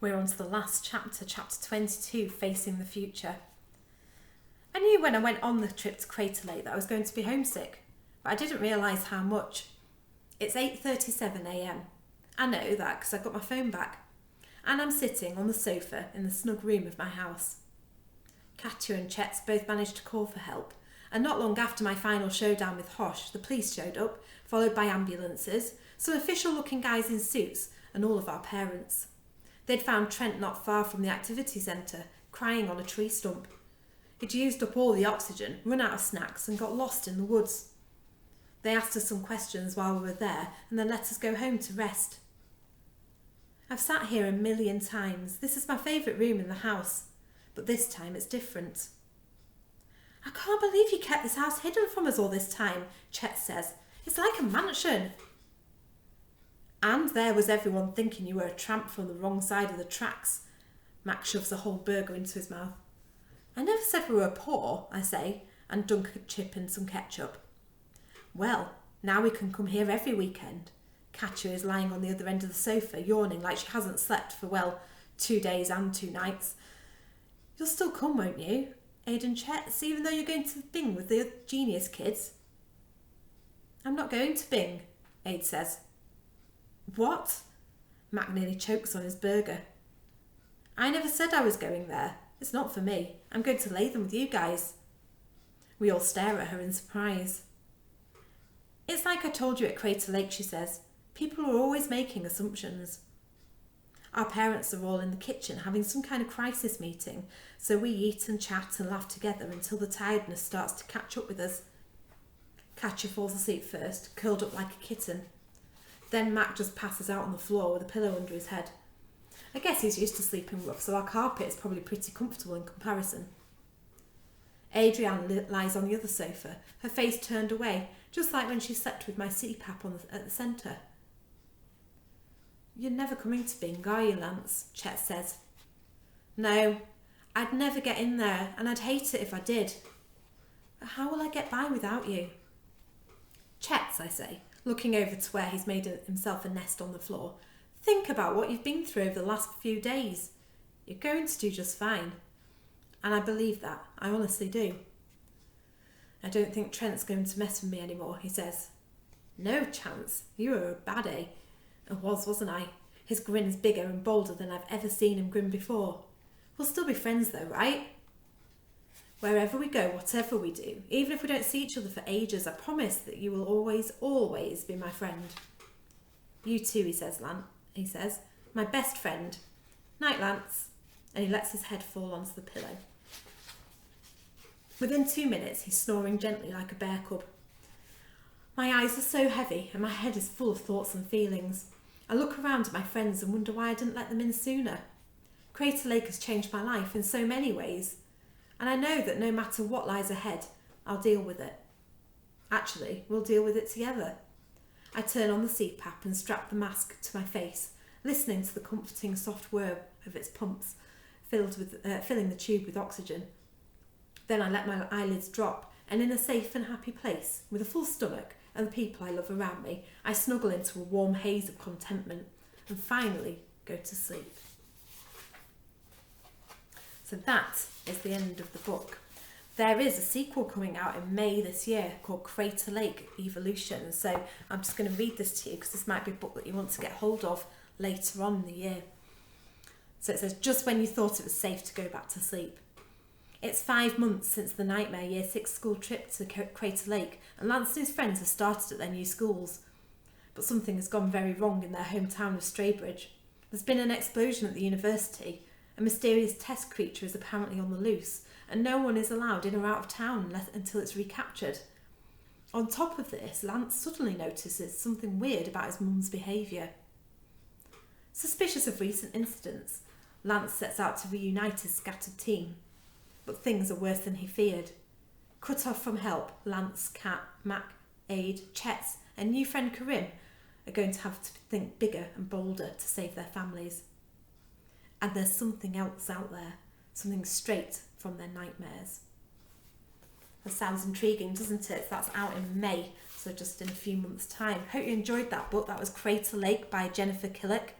We're on to the last chapter, chapter 22, Facing the Future. I knew when I went on the trip to Crater Lake that I was going to be homesick, but I didn't realise how much. It's 8:37am. I know that because I got my phone back, and I'm sitting on the sofa in the snug room of my house. Katya and Chet's both managed to call for help, and not long after my final showdown with Hosh, the police showed up, followed by ambulances, some official-looking guys in suits, and all of our parents. They'd found Trent not far from the activity centre, crying on a tree stump. He'd used up all the oxygen, run out of snacks, and got lost in the woods. They asked us some questions while we were there, and then let us go home to rest. I've sat here a million times. This is my favourite room in the house, but this time it's different. I can't believe you kept this house hidden from us all this time, Chet says. It's like a mansion. And there was everyone thinking you were a tramp from the wrong side of the tracks. Mac shoves a whole burger into his mouth. I never said we were poor, I say, and dunk a chip in some ketchup. Well, now we can come here every weekend. Katya is lying on the other end of the sofa, yawning like she hasn't slept for, 2 days and 2 nights. You'll still come, won't you? Aidan checks, even though you're going to Bing with the genius kids. I'm not going to Bing, Aid says. What? Mac nearly chokes on his burger. I never said I was going there. It's not for me. I'm going to Latham with you guys. We all stare at her in surprise. It's like I told you at Crater Lake, she says. People are always making assumptions. Our parents are all in the kitchen having some kind of crisis meeting, so we eat and chat and laugh together until the tiredness starts to catch up with us. Katya falls asleep first, curled up like a kitten. Then Mac just passes out on the floor with a pillow under his head. I guess he's used to sleeping rough, so our carpet is probably pretty comfortable in comparison. Adrienne lies on the other sofa, her face turned away, just like when she slept with my CPAP at the centre. You're never coming to Bing, are you, Lance? Chet says. No, I'd never get in there, and I'd hate it if I did. But how will I get by without you? Chet, I say, looking over to where he's made himself a nest on the floor. Think about what you've been through over the last few days. You're going to do just fine. And I believe that. I honestly do. I don't think Trent's going to mess with me anymore, he says. No chance. You were a baddie. I was, wasn't I? His grin's bigger and bolder than I've ever seen him grin before. We'll still be friends though, right? Wherever we go, whatever we do, even if we don't see each other for ages, I promise that you will always, always be my friend. You too, he says. My best friend. Night, Lance. And he lets his head fall onto the pillow. Within 2 minutes, he's snoring gently like a bear cub. My eyes are so heavy and my head is full of thoughts and feelings. I look around at my friends and wonder why I didn't let them in sooner. Crater Lake has changed my life in so many ways, and I know that no matter what lies ahead, I'll deal with it. Actually, we'll deal with it together. I turn on the CPAP and strap the mask to my face, listening to the comforting soft whir of its pumps, filling the tube with oxygen. Then I let my eyelids drop, and in a safe and happy place, with a full stomach and the people I love around me, I snuggle into a warm haze of contentment and finally go to sleep. So that is the end of the book. There is a sequel coming out in May this year called Crater Lake Evolution. So I'm just going to read this to you because this might be a book that you want to get hold of later on in the year. So it says, just when you thought it was safe to go back to sleep. It's 5 months since the nightmare Year 6 school trip to Crater Lake, and Lance and his friends have started at their new schools. But something has gone very wrong in their hometown of Straybridge. There's been an explosion at the university. A mysterious test creature is apparently on the loose, and no one is allowed in or out of town until it's recaptured. On top of this, Lance suddenly notices something weird about his mum's behaviour. Suspicious of recent incidents, Lance sets out to reunite his scattered team. But things are worse than he feared. Cut off from help, Lance, Kat, Mac, Aid, Chet's and new friend Karim are going to have to think bigger and bolder to save their families. And there's something else out there, something straight from their nightmares. That sounds intriguing, doesn't it? That's out in May, so just in a few months' time. Hope you enjoyed that book. That was Crater Lake by Jennifer Killick.